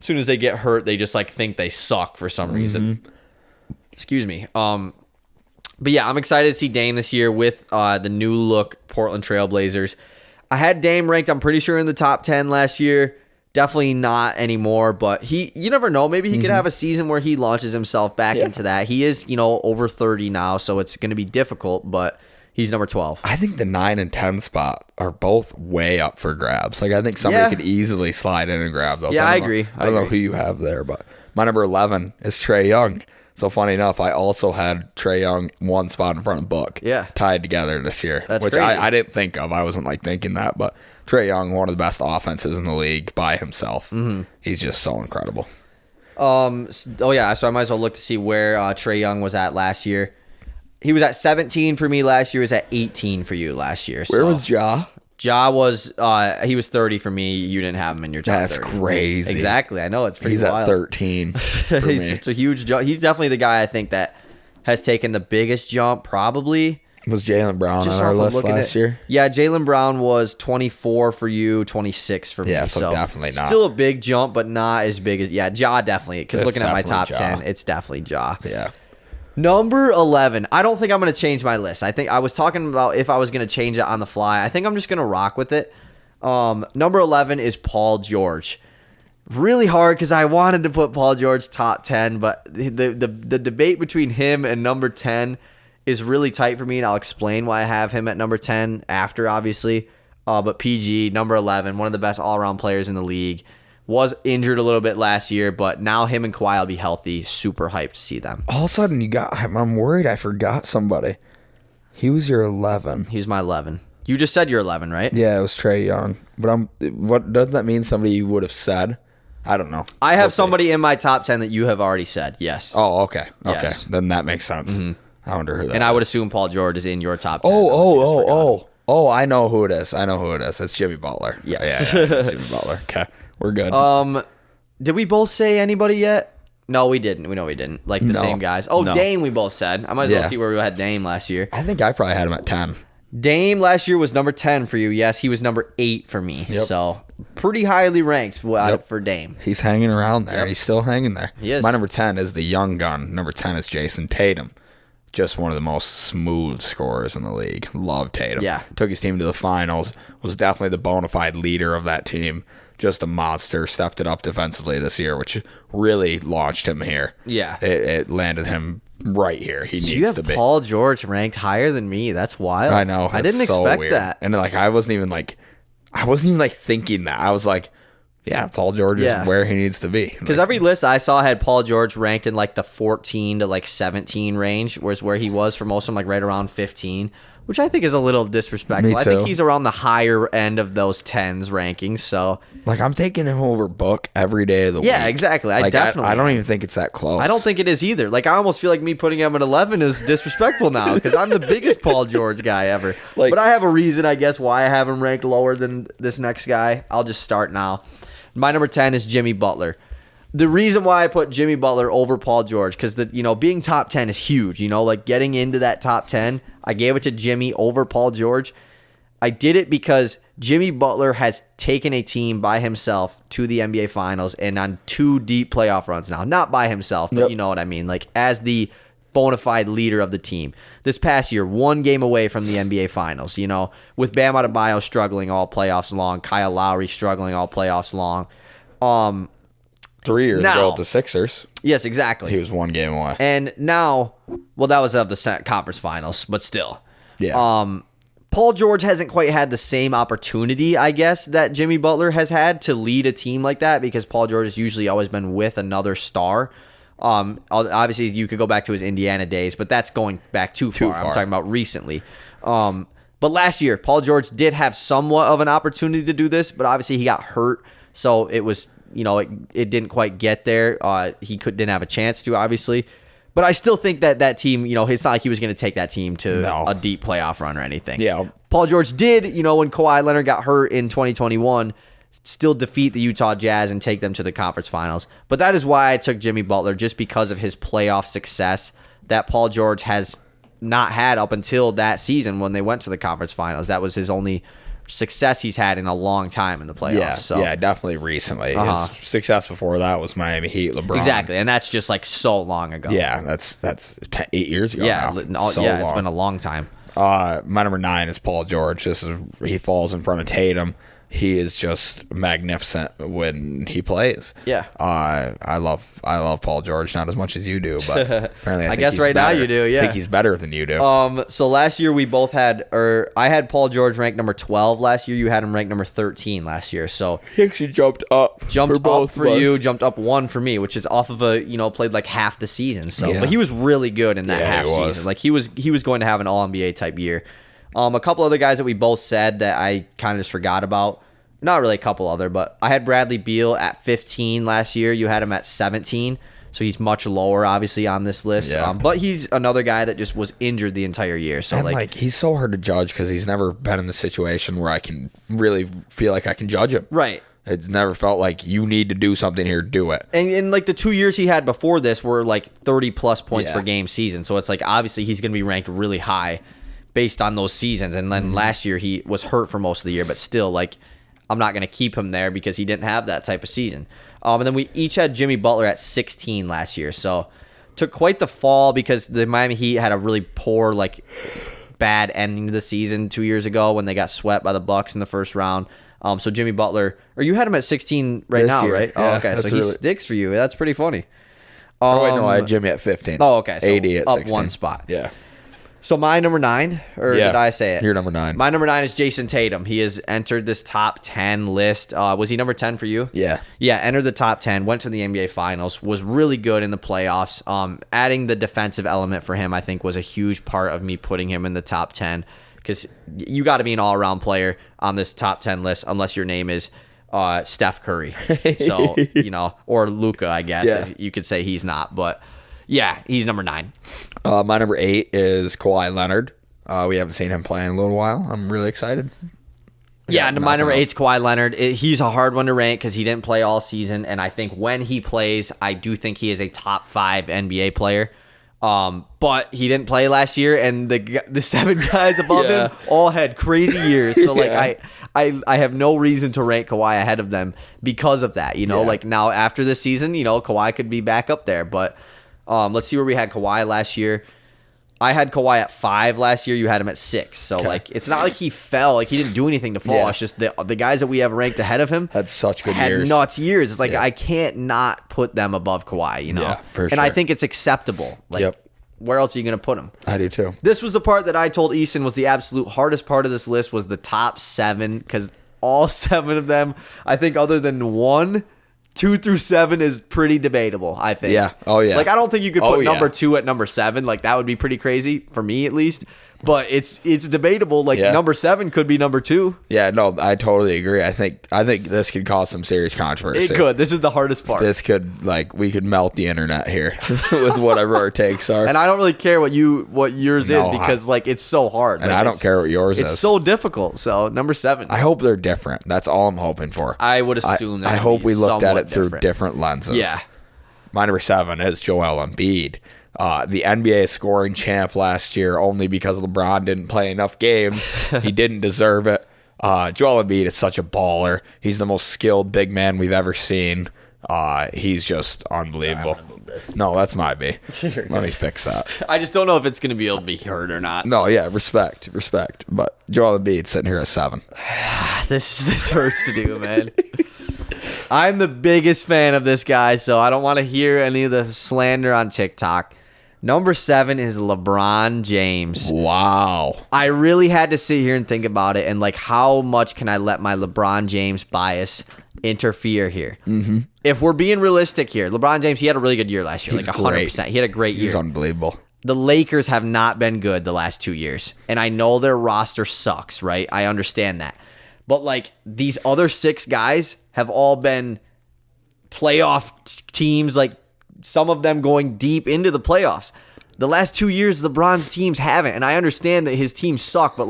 as soon as they get hurt, they just like think they suck for some reason. Excuse me. But yeah, I'm excited to see Dame this year with the new look Portland Trailblazers. I had Dame ranked, I'm pretty sure, in the top 10 last year. Definitely not anymore, but you never know. Maybe he could have a season where he launches himself back into that. He is, over 30 now, so it's going to be difficult, but he's number 12. I think the 9 and 10 spot are both way up for grabs. Like, I think somebody could easily slide in and grab those. Yeah, I agree. I don't know who you have there, but my number 11 is Trey Young. So funny enough, I also had Trey Young one spot in front of Book. Yeah. Tied together this year. That's which crazy. I didn't think of. I wasn't thinking that, but Trey Young, one of the best offenses in the league by himself. He's just so incredible. So I might as well look to see where Trey Young was at last year. He was at 17 for me last year. He was at 18 for you last year. Where was Ja? Ja was he was 30 for me. You didn't have him in your top 30. That's crazy. Exactly. I know, it's pretty He's wild. at 13 for me. It's a huge jump. He's definitely the guy I think that has taken the biggest jump, probably. Was Jalen Brown on our list last year? Yeah, Jalen Brown was 24 for you, 26 for me. Yeah, so definitely not. Still a big jump, but not as big as... Yeah, Ja definitely. Because looking at my top Ja. 10, it's definitely Ja. Yeah. Number 11. I don't think I'm going to change my list. I think I was talking about if I was going to change it on the fly. I think I'm just going to rock with it. Number 11 is Paul George. Really hard because I wanted to put Paul George top 10, but the debate between him and number 10 is really tight for me, and I'll explain why I have him at number 10 after, obviously. But PG, number 11, one of the best all-around players in the league. Was injured a little bit last year, but now him and Kawhi will be healthy. Super hyped to see them. All of a sudden, I'm worried I forgot somebody. He was your 11. He was my 11. You just said you're 11, right? Yeah, it was Trey Young. But what doesn't that mean? Somebody you would have said? I don't know. I have somebody in my top 10 that you have already said. Yes. Oh, okay. Okay. Yes. Then that makes sense. I wonder who that And is. I would assume Paul George is in your top 10. Oh, I know who it is. It's Jimmy Butler. Yes. Yeah, it's Jimmy Butler. Okay. We're good. Did we both say anybody yet? No, we didn't. We know we didn't. Like the same guys. Oh, No. Dame we both said. I might as well see where we had Dame last year. I think I probably had him at 10. Dame last year was number 10 for you. Yes, he was number 8 for me. Yep. So pretty highly ranked for Dame. He's hanging around there. He's still hanging there. He is. My number 10 is the young gun. Number 10 is Jason Tatum. Just one of the most smooth scorers in the league. Love Tatum. Yeah. Took his team to the finals. Was definitely the bona fide leader of that team. Just a monster. Stepped it up defensively this year, which really launched him here. Yeah. It landed him right here. He So needs you have to be. Paul George ranked higher than me. That's wild. I know. I didn't it's so expect weird. that. And I wasn't even thinking that. I was like, yeah, Paul George is where he needs to be. Because every list I saw had Paul George ranked in like the 14 to like 17 range, whereas where he was for most of them, like right around 15, which I think is a little disrespectful. Me I think too. he's around the higher end of those 10s rankings. So I'm taking him over Book every day of the week. yeah, exactly. I definitely. I don't even think it's that close. I don't think it is either. Like I almost feel like me putting him at 11 is disrespectful now because I'm the biggest Paul George guy ever. But I have a reason, I guess, why I have him ranked lower than this next guy. I'll just start now. My number 10 is Jimmy Butler. The reason why I put Jimmy Butler over Paul George, because being top 10 is huge. Like getting into that top 10, I gave it to Jimmy over Paul George. I did it because Jimmy Butler has taken a team by himself to the NBA Finals and on 2 deep playoff runs now. Not by himself, but you know what I mean. Like as the bona fide leader of the team. This past year, 1 game away from the NBA Finals, with Bam Adebayo struggling all playoffs long, Kyle Lowry struggling all playoffs long. 3 years ago with the Sixers, Yes, exactly. he was 1 game away. And now, well, that was of the conference finals, but still. Yeah. Paul George hasn't quite had the same opportunity, I guess, that Jimmy Butler has had to lead a team like that because Paul George has usually always been with another star. Obviously, you could go back to his Indiana days, but that's going back too far. I'm talking about recently. But last year, Paul George did have somewhat of an opportunity to do this, but obviously he got hurt, so it was, it didn't quite get there. He didn't have a chance to, obviously. But I still think that team, it's not like he was going to take that team to a deep playoff run or anything. Yeah. Paul George did, when Kawhi Leonard got hurt in 2021, still defeat the Utah Jazz and take them to the conference finals. But that is why I took Jimmy Butler, just because of his playoff success that Paul George has not had up until that season when they went to the conference finals. That was his only success he's had in a long time in the playoffs. Yeah, definitely recently. His success before that was Miami Heat, LeBron. Exactly, and that's just like so long ago. Yeah, that's 8 years ago. Yeah, now. It's been a long time. My number 9 is Paul George. He falls in front of Tatum. He is just magnificent when he plays. Yeah. I love Paul George, not as much as you do, but apparently I think guess he's right now better. you do, yeah. I think he's better than you do. So last year we both had, I had Paul George ranked number 12 last year. You had him ranked number 13 last year. So He actually jumped up for you, jumped up 1 for me, which is off of played like half the season. So, Yeah. but he was really good in that half he was. season. Like he was going to have an All NBA type year. A couple other guys that we both said that I kind of just forgot about. Not really a couple other, but I had Bradley Beal at 15 last year. You had him at 17, so he's much lower, obviously, on this list. Yeah. But he's another guy that just was injured the entire year. So And he's so hard to judge because he's never been in the situation where I can really feel like I can judge him. right. It's never felt like you need to do something here, do it. And like the 2 years he had before this were like 30 plus points Yeah. per game season. So it's like obviously he's going to be ranked really high based on those seasons. And then last year he was hurt for most of the year, but still like I'm not going to keep him there because he didn't have that type of season. And then we each had Jimmy Butler at 16 last year. So took quite the fall because the Miami Heat had a really poor, like bad ending to the season 2 years ago when they got swept by the Bucks in the first round. So Jimmy Butler, or you had him at 16 right This now, year. right? Yeah, Oh, okay. So he sticks for you. That's pretty funny. Oh, wait, no, I had Jimmy at 15. Oh, okay. So 80 at up 16. 1 spot. Yeah. So my number 9, or did I say it? You're number 9. My number 9 is Jason Tatum. He has entered this top 10 list. Was he number 10 for you? Yeah. Yeah, entered the top 10, went to the NBA Finals, was really good in the playoffs. Adding the defensive element for him, I think, was a huge part of me putting him in the top 10, because you got to be an all-around player on this top 10 list unless your name is Steph Curry. So, or Luka, I guess. Yeah. You could say he's not, but yeah, he's number 9. My number 8 is Kawhi Leonard. We haven't seen him play in a little while. I'm really excited. Yeah, and my number 8 is Kawhi Leonard. He's a hard one to rank because he didn't play all season, and I think when he plays, I do think he is a top 5 NBA player. But he didn't play last year, and the 7 guys above him all had crazy years. So like I have no reason to rank Kawhi ahead of them because of that. Like now after this season, Kawhi could be back up there. But let's see where we had Kawhi last year. I had Kawhi at 5 last year. You had him at 6. So like it's not like he fell. Like he didn't do anything to fall. Yeah. It's just the guys that we have ranked ahead of him had such good had years. nuts years. It's like I can't not put them above Kawhi. Yeah, for and I sure. think it's acceptable. Like where else are you going to put him? I do too. This was the part that I told Easton was the absolute hardest part of this list, was the top 7, because all 7 of them, I think other than 1, 2 through 7 is pretty debatable, I think. Yeah. Oh, yeah. Like, I don't think you could put number 2 at number 7. Like, that would be pretty crazy, for me at least. But it's debatable. Like, number 7 could be number 2. Yeah, no, I totally agree. I think this could cause some serious controversy. It could. This is the hardest part. This could, we could melt the internet here with whatever our takes are. And I don't really care what yours is, because it's so hard. And I don't care what yours is. It's so difficult. So number 7. I hope they're different. That's all I'm hoping for. I would assume that. I hope we looked at it through different lenses. Yeah. My number 7 is Joelle Embiid. The NBA scoring champ last year, only because LeBron didn't play enough games. He didn't deserve it. Joel Embiid is such a baller. He's the most skilled big man we've ever seen. He's just unbelievable. Sorry, no, that's my B. Let me fix that. I just don't know if it's going to be able to be heard or not. No, yeah, respect. But Joel Embiid sitting here at 7. This hurts to do, man. I'm the biggest fan of this guy, so I don't want to hear any of the slander on TikTok. Number 7 is LeBron James. Wow. I really had to sit here and think about it, and how much can I let my LeBron James bias interfere here? Mm-hmm. If we're being realistic here, LeBron James, he had a really good year last year, 100%. He had a great year. He's unbelievable. The Lakers have not been good the last 2 years, and I know their roster sucks, right? I understand that. But these other 6 guys have all been playoff teams, some of them going deep into the playoffs. The last 2 years, LeBron's teams haven't, and I understand that his teams suck, but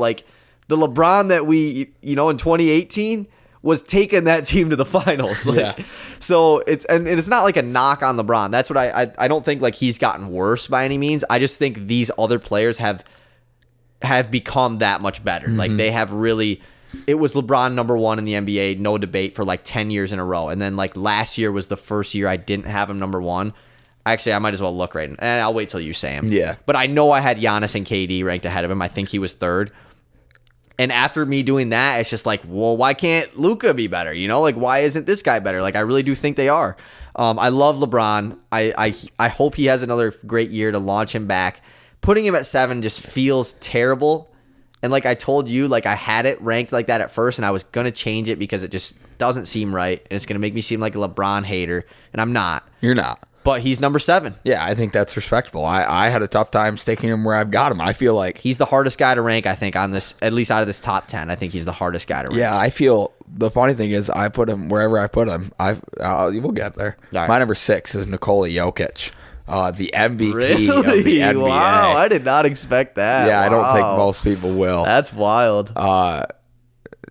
the LeBron that we, in 2018 was taking that team to the finals. So it's not a knock on LeBron. That's what I don't think he's gotten worse by any means. I just think these other players have become that much better. Mm-hmm. They have really. It was LeBron number 1 in the NBA, no debate, for 10 years in a row. And then last year was the first year I didn't have him number 1. Actually, I might as well look right, and I'll wait till you say him. Yeah. But I know I had Giannis and KD ranked ahead of him. I think he was 3rd. And after me doing that, it's just well, why can't Luka be better? Why isn't this guy better? I really do think they are. I love LeBron. I hope he has another great year to launch him back. Putting him at 7 just feels terrible. And I told you, I had it ranked like that at first, and I was going to change it because it just doesn't seem right, and it's going to make me seem like a LeBron hater, and I'm not. You're not. But he's number 7. Yeah, I think that's respectable. I had a tough time sticking him where I've got him. I feel like he's the hardest guy to rank, I think, on this, at least out of this top 10. I think he's the hardest guy to rank. Yeah, I feel the funny thing is I put him wherever I put him. We'll get there. Right. My number 6 is Nicola Jokic. The MVP really? of the NBA. Wow, I did not expect that. Yeah, wow. I don't think most people will. That's wild.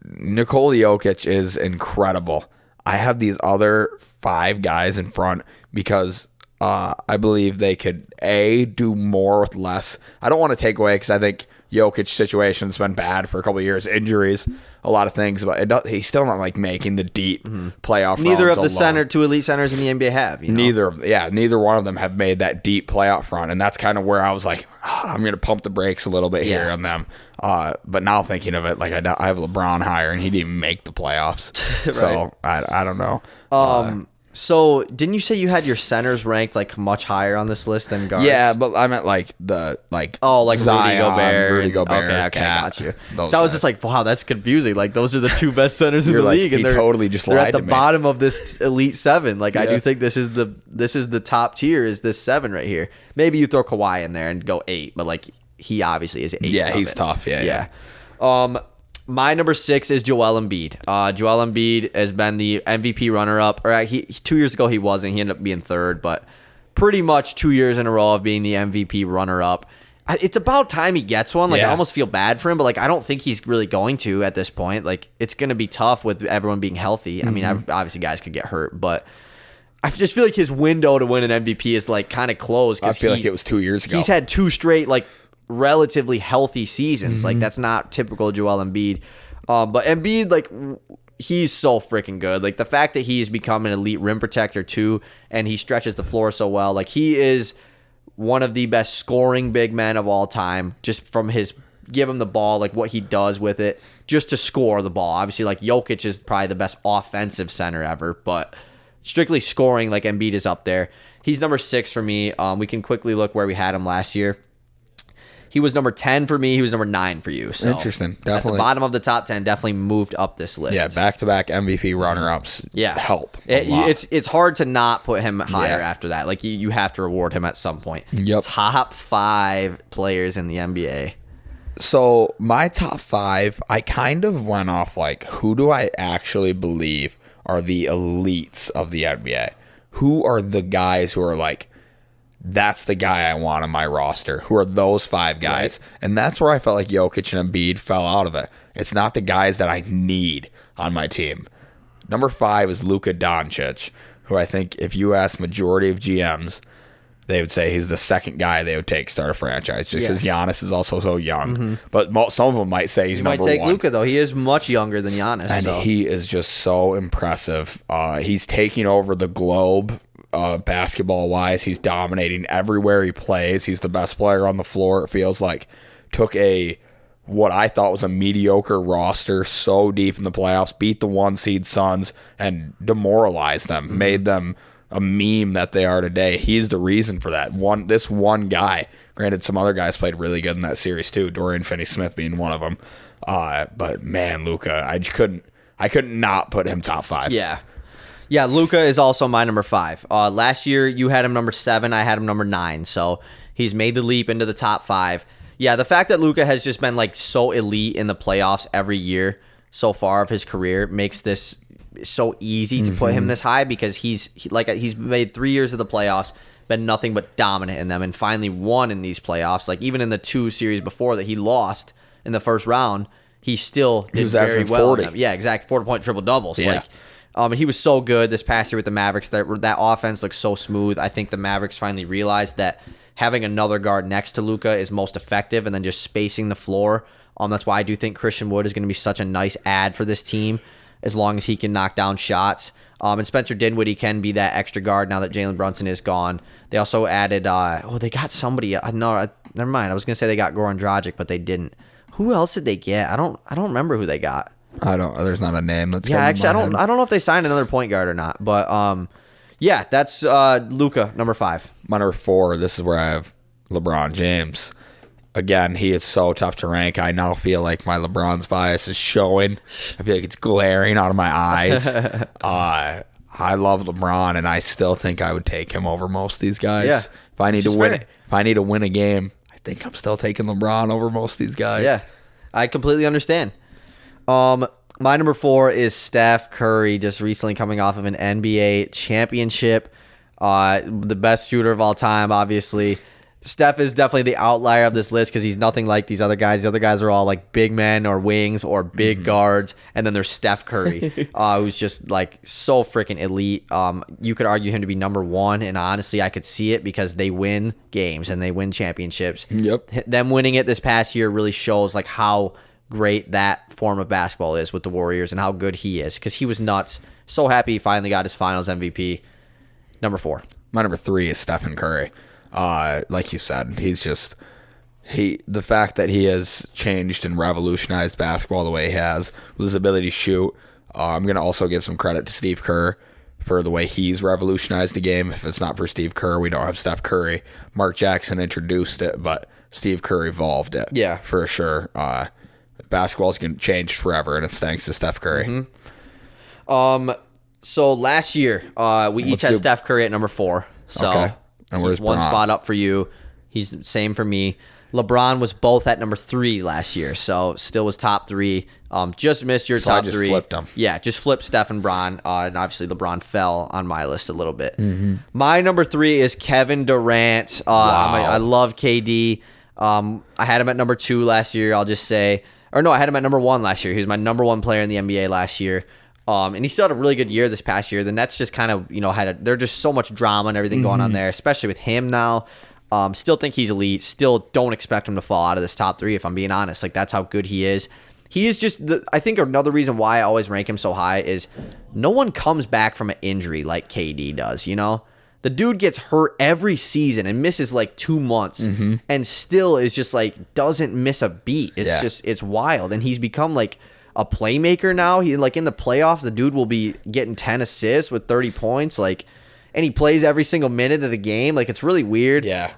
Nikola Jokic is incredible. I have these other 5 guys in front because I believe they could, do more with less. I don't want to take away because I think Jokic's situation's been bad for a couple of years. Injuries, a lot of things, but he's still not making the deep playoff Neither runs of the alone. 2 elite centers in the NBA have. Neither one of them have made that deep playoff run, and that's kind of where I was I'm going to pump the brakes a little bit here on them. But now thinking of it, I have LeBron higher, and he didn't even make the playoffs. Right. So I don't know. So, didn't you say you had your centers ranked like much higher on this list than guards? Yeah, but I meant like Zion, Rudy Gobert. Okay, Cat, I got you. those So I was guys. just like, wow, that's confusing. Like those are the two best centers in You're the like, league, and he they're totally just they're lied at the to me. bottom of this elite 7. Like I Yeah. do think this is the top tier is this 7 right here. Maybe you throw Kawhi in there and go 8, but like he obviously is 8. Yeah, of he's it. tough. Yeah. My number 6 is Joel Embiid. Joel Embiid has been the MVP runner-up. Or 2 years ago he wasn't. He ended up being 3rd, but pretty much 2 years in a row of being the MVP runner-up. It's about time he gets one. Like I almost feel bad for him, but like I don't think he's really going to at this point. Like it's going to be tough with everyone being healthy. I mean, obviously guys could get hurt, but I just feel like his window to win an MVP is like kind of closed. I feel like it was 2 years ago. He's had 2 straight like relatively healthy seasons. Like that's not typical Joel Embiid. But Embiid, like he's so freaking good. Like the fact that he's become an elite rim protector too, and he stretches the floor so well. Like he is one of the best scoring big men of all time. Just from his give him the ball, like what he does with it, just to score the ball. Obviously, like Jokic is probably the best offensive center ever, but strictly scoring, like Embiid is up there. He's number 6 for me. We can quickly look where we had him last year. He was number 10 for me. He was number 9 for you. So Interesting. at Definitely. the bottom of the top 10, definitely moved up this list. Yeah, back-to-back MVP runner-ups help a lot. It's hard to not put him higher Yeah. after that. Like you have to reward him at some point. Yep. Top 5 players in the NBA. So my top 5, I kind of went off like, who do I actually believe are the elites of the NBA? Who are the guys who are like, that's the guy I want on my roster? Who are those 5 guys? Right. And that's where I felt like Jokic and Embiid fell out of it. It's not the guys that I need on my team. Number 5 is Luka Doncic, who I think if you ask majority of GMs, they would say he's the second guy they would take start a franchise just because Giannis is also so young. But some of them might say he's number 1. You might take Luka, though. He is much younger than Giannis. And he is just so impressive. He's taking over the globe basketball-wise. He's dominating everywhere he plays. He's the best player on the floor, it feels like. Took what I thought was a mediocre roster so deep in the playoffs, beat the 1-seed Suns, and demoralized them, made them a meme that they are today. He's the reason for that. This one guy. Granted, some other guys played really good in that series too. Dorian Finney-Smith being one of them. But man, Luka, I couldn't not put him top 5. Yeah, Luka is also my number 5. Last year you had him number 7. I had him number 9. So he's made the leap into the top 5. Yeah, the fact that Luka has just been like so elite in the playoffs every year so far of his career makes this so easy to put him this high because he's made 3 years of the playoffs, been nothing but dominant in them, and finally won in these playoffs. Like even in the 2 series before that he lost in the first round, he still did very well. 40. Yeah, exactly. 40-point triple doubles. Yeah. And he was so good this past year with the Mavericks. That offense looks so smooth. I think the Mavericks finally realized that having another guard next to Luka is most effective, and then just spacing the floor. That's why I do think Christian Wood is going to be such a nice add for this team, as long as he can knock down shots. And Spencer Dinwiddie can be that extra guard now that Jalen Brunson is gone. They also added, they got somebody. No, never mind. I was going to say they got Goran Dragic, but they didn't. Who else did they get? I don't remember who they got. There's not a name that's actually I don't know if they signed another point guard or not, but that's Luka, number 5. My number 4, this is where I have LeBron James. Again, he is so tough to rank. I now feel like my LeBron's bias is showing. I feel like it's glaring out of my eyes. I love LeBron, and I still think I would take him over most of these guys. Yeah, if I need to win a game, I think I'm still taking LeBron over most of these guys. Yeah, I completely understand. My number 4 is Steph Curry, just recently coming off of an NBA championship. The best shooter of all time, obviously. Steph is definitely the outlier of this list because he's nothing like these other guys. The other guys are all like big men or wings or big guards. And then there's Steph Curry, who's just like so freaking elite. You could argue him to be number 1. And honestly, I could see it because they win games and they win championships. Yep. Them winning it this past year really shows like how great that form of basketball is with the Warriors and how good he is because he was nuts. So happy he finally got his finals MVP. Number 4. My number 3 is Stephen Curry. Like you said, he's just the fact that he has changed and revolutionized basketball the way he has with his ability to shoot. I'm gonna also give some credit to Steve Kerr for the way he's revolutionized the game. If it's not for Steve Kerr, we don't have Steph Curry. Mark Jackson introduced it, but Steve Kerr evolved it. Yeah. For sure. Basketball's going to change forever, and it's thanks to Steph Curry. So last year, we each had Steph Curry at number 4. So Okay. And he's where's one Bron? spot up for you. He's the same for me. LeBron was both at number 3 last year, so still was top 3. Just missed your So I top just 3. flipped them. Yeah, just flipped Steph and Bron, and obviously LeBron fell on my list a little bit. My number 3 is Kevin Durant. I love KD. I had him at number 2 last year. I'll just say, or no, I had him at number 1 last year. He was my number 1 player in the NBA last year. And he still had a really good year this past year. The Nets just kind of, they're just so much drama and everything going on there, especially with him now. Still think he's elite. Still don't expect him to fall out of this top 3, if I'm being honest. Like, that's how good he is. He is just, I think another reason why I always rank him so high is no one comes back from an injury like KD does, The dude gets hurt every season and misses like 2 months and still is just like, doesn't miss a beat. It's it's wild. And he's become like a playmaker now. He, like, in the playoffs, the dude will be getting 10 assists with 30 points. Like, and he plays every single minute of the game. Like, it's really weird. Yeah.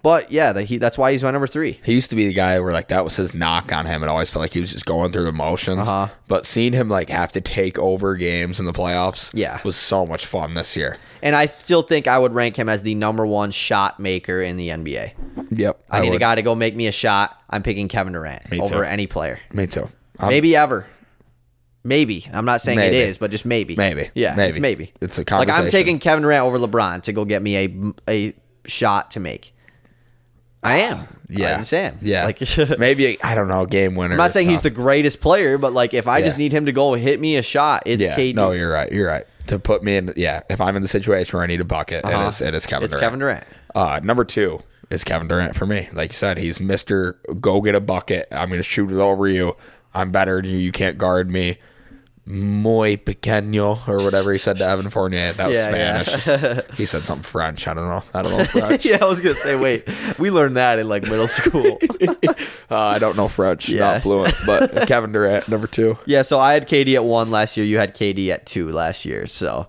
But yeah, that's why he's my number 3. He used to be the guy where, like, that was his knock on him. It always felt like he was just going through the motions. But seeing him, like, have to take over games in the playoffs was so much fun this year. And I still think I would rank him as the number 1 shot maker in the NBA. Yep. I need a guy to go make me a shot. I'm picking Kevin Durant over any player. Me too. Maybe ever. Maybe. I'm not saying Maybe. it is, but just maybe. Maybe. Yeah, Maybe. it's maybe. It's a conversation. Like, I'm taking Kevin Durant over LeBron to go get me a shot to make. I am. Yeah. I'm saying. Yeah. Like, maybe, I don't know, game winner. I'm not saying he's the greatest player, but like, if I just need him to go hit me a shot, it's KD. No, you're right. You're right. To put me in, if I'm in the situation where I need a bucket, it is Kevin Durant. It's Kevin Durant. Number 2 is Kevin Durant for me. Like you said, he's Mr. Go get a bucket. I'm going to shoot it over you. I'm better than you. You can't guard me. Muy pequeño, or whatever he said to Evan Fournier. That was Spanish. Yeah. He said something French. I don't know French. Yeah, I was gonna say, wait, we learned that in like middle school. I don't know French. Not fluent. But Kevin Durant, number 2. Yeah, so I had KD at 1 last year. You had KD at 2 last year. So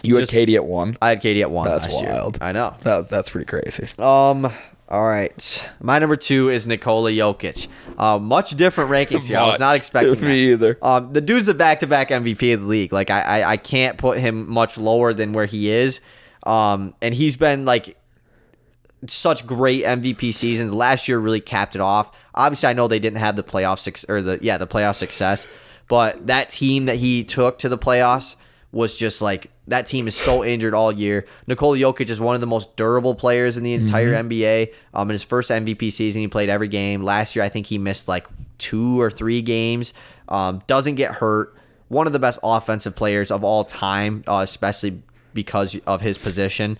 you had KD at 1. I had KD at 1. That's last wild. Year. I know. That's pretty crazy. All right. My number 2 is Nicola Jokic. Much different rankings here. I was not expecting that. Me either. The dude's a back-to-back MVP of the league. Like, I can't put him much lower than where he is. And he's been like such great MVP seasons. Last year really capped it off. Obviously, I know they didn't have the playoff the playoff success, but that team that he took to the playoffs was just like, that team is so injured all year. Nikola Jokic is one of the most durable players in the entire NBA. In his first MVP season, he played every game. Last year, I think he missed like 2 or 3 games. Doesn't get hurt. One of the best offensive players of all time, especially because of his position.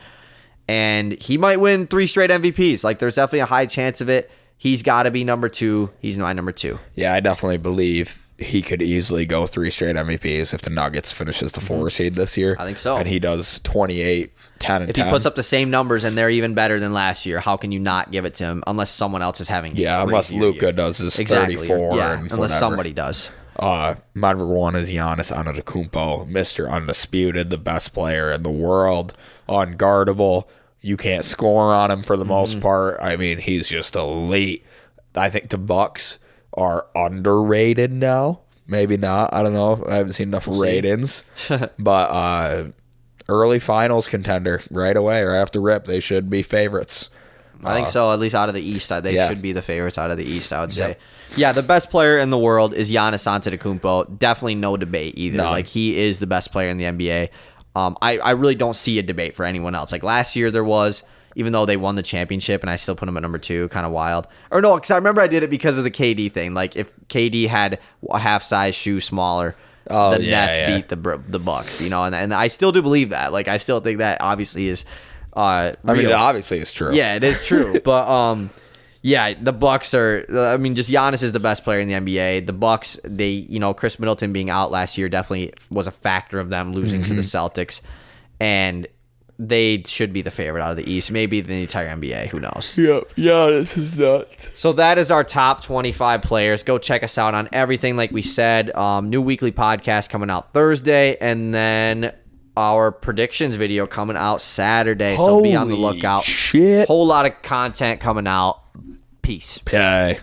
And he might win 3 straight MVPs. Like, there's definitely a high chance of it. He's got to be number 2. He's my number 2. Yeah, I definitely believe he could easily go 3 straight MVPs if the Nuggets finishes the 4 seed this year. I think so. And he does 28, 10, and if 10. He puts up the same numbers and they're even better than last year, how can you not give it to him unless someone else is having unless Luka does his 34 yeah, and unless whatever. somebody does. My number 1 is Giannis Antetokounmpo, Mr. Undisputed, the best player in the world, unguardable. You can't score on him for the most part. I mean, he's just elite. I think the Bucks are underrated now. Maybe not. I don't know. I haven't seen enough ratings. But early finals contender right away, right off the rip. They should be favorites. I think so, at least out of the East. They should be the favorites out of the East, I would say. Yeah, the best player in the world is Giannis Antetokounmpo. Definitely no debate either. No. Like, he is the best player in the NBA. I really don't see a debate for anyone else. Like, last year there was, even though they won the championship, and I still put him at number 2, kind of wild. Or no, because I remember I did it because of the KD thing. Like, if KD had a half-size shoe smaller, the Nets beat the Bucks, and I still do believe that. Like, I still think that obviously is I mean, it obviously is true. Yeah, it is true. But yeah, the Bucks are. I mean, just Giannis is the best player in the NBA. The Bucks, Chris Middleton being out last year definitely was a factor of them losing to the Celtics, and they should be the favorite out of the East. Maybe the entire NBA. Who knows? Yeah, this is nuts. So that is our top 25 players. Go check us out on everything, like we said. New weekly podcast coming out Thursday, and then our predictions video coming out Saturday, so be on the lookout. Shit. Whole lot of content coming out. Peace. Okay.